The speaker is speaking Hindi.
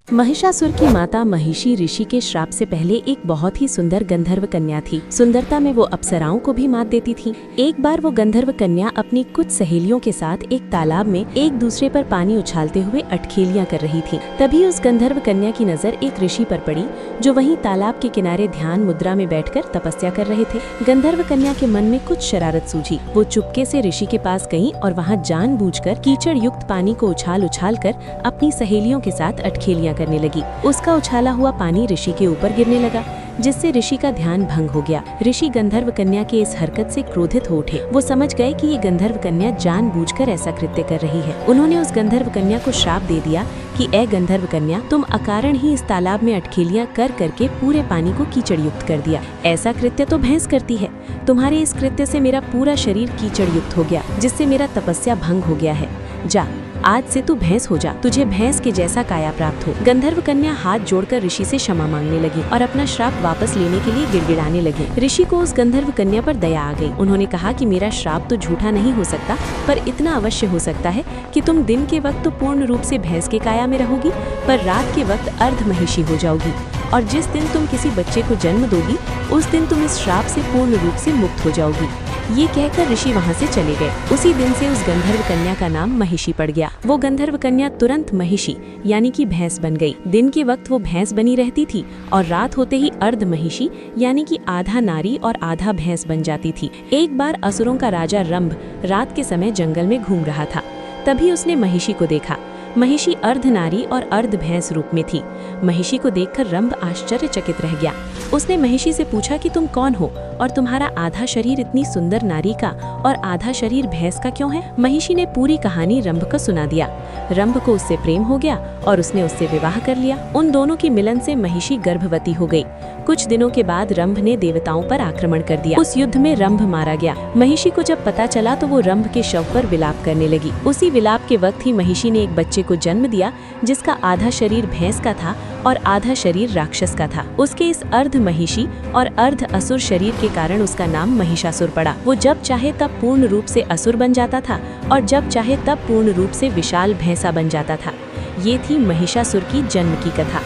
महिषासुर की माता महिषी ऋषि के श्राप से पहले एक बहुत ही सुंदर गंधर्व कन्या थी। सुंदरता में वो अप्सराओं को भी मात देती थी। एक बार वो गंधर्व कन्या अपनी कुछ सहेलियों के साथ एक तालाब में एक दूसरे पर पानी उछालते हुए अटखेलियां कर रही थी। तभी उस गंधर्व कन्या की नजर एक ऋषि पर पड़ी, जो वहीं तालाब के किनारे ध्यान मुद्रा में बैठकर तपस्या कर रहे थे। गंधर्व कन्या के मन में कुछ शरारत सूझी। वो चुपके से ऋषि के पास गई और वहाँ जानबूझकर कीचड़ युक्त पानी को उछाल कर अपनी सहेलियों के साथ अटखेलियां करने लगी। उसका उछाला हुआ पानी ऋषि के ऊपर गिरने लगा, जिससे ऋषि का ध्यान भंग हो गया। ऋषि गंधर्व कन्या के इस हरकत से क्रोधित हो उठे। वो समझ गए कि ये गंधर्व कन्या जानबूझकर ऐसा कृत्य कर रही है। उन्होंने उस गंधर्व कन्या को श्राप दे दिया कि ए गंधर्व कन्या, तुम अकारण ही इस तालाब में अटखेलियां कर करके पूरे पानी को कीचड़ युक्त कर दिया। ऐसा कृत्य तो भैंस करती है। तुम्हारे इस कृत्य से मेरा पूरा शरीर कीचड़ युक्त हो गया, जिससे मेरा तपस्या भंग हो गया है। जा, आज से तू भैंस हो जा, तुझे भैंस के जैसा काया प्राप्त हो। गंधर्व कन्या हाथ जोड़कर ऋषि से क्षमा मांगने लगी और अपना श्राप वापस लेने के लिए गिड़गिड़ाने लगी। ऋषि को उस गंधर्व कन्या पर दया आ गई। उन्होंने कहा कि मेरा श्राप तो झूठा नहीं हो सकता, पर इतना अवश्य हो सकता है कि तुम दिन के वक्त तो पूर्ण रूप से भैंस के काया में रहोगी, पर रात के वक्त अर्ध महिषी हो जाओगी। और जिस दिन तुम किसी बच्चे को जन्म दोगी, उस दिन तुम इस श्राप से पूर्ण रूप से मुक्त हो जाओगी। ये कहकर ऋषि वहाँ से चले गए। उसी दिन से उस गंधर्व कन्या का नाम महिषी पड़ गया। वो गंधर्व कन्या तुरंत महिषी यानी कि भैंस बन गई। दिन के वक्त वो भैंस बनी रहती थी और रात होते ही अर्ध महिषी यानी कि आधा नारी और आधा भैंस बन जाती थी। एक बार असुरों का राजा रंभ रात के समय जंगल में घूम रहा था। तभी उसने महिषी को देखा। महिषी अर्ध नारी और अर्ध भैंस रूप में थी। महिषी को देखकर रंभ आश्चर्यचकित रह गया। उसने महिषी से पूछा कि तुम कौन हो और तुम्हारा आधा शरीर इतनी सुंदर नारी का और आधा शरीर भैंस का क्यों है? महिषी ने पूरी कहानी रंभ को सुना दिया। रंभ को उससे प्रेम हो गया और उसने उससे विवाह कर लिया। उन दोनों की मिलन से महिषी गर्भवती हो गई। कुछ दिनों के बाद रंभ ने देवताओं पर आक्रमण कर दिया। उस युद्ध में रंभ मारा गया। महिषी को जब पता चला तो वो रंभ के शव पर विलाप करने लगी। उसी विलाप के वक्त ही महिषी ने एक बच्चे को जन्म दिया, जिसका आधा शरीर भैंस का था और आधा शरीर राक्षस का था। उसके इस अर्ध महिषी और अर्ध असुर शरीर के कारण उसका नाम महिषासुर पड़ा। वो जब चाहे तब पूर्ण रूप से असुर बन जाता था और जब चाहे तब पूर्ण रूप से विशाल भैंसा बन जाता था। ये थी महिषासुर की जन्म की कथा।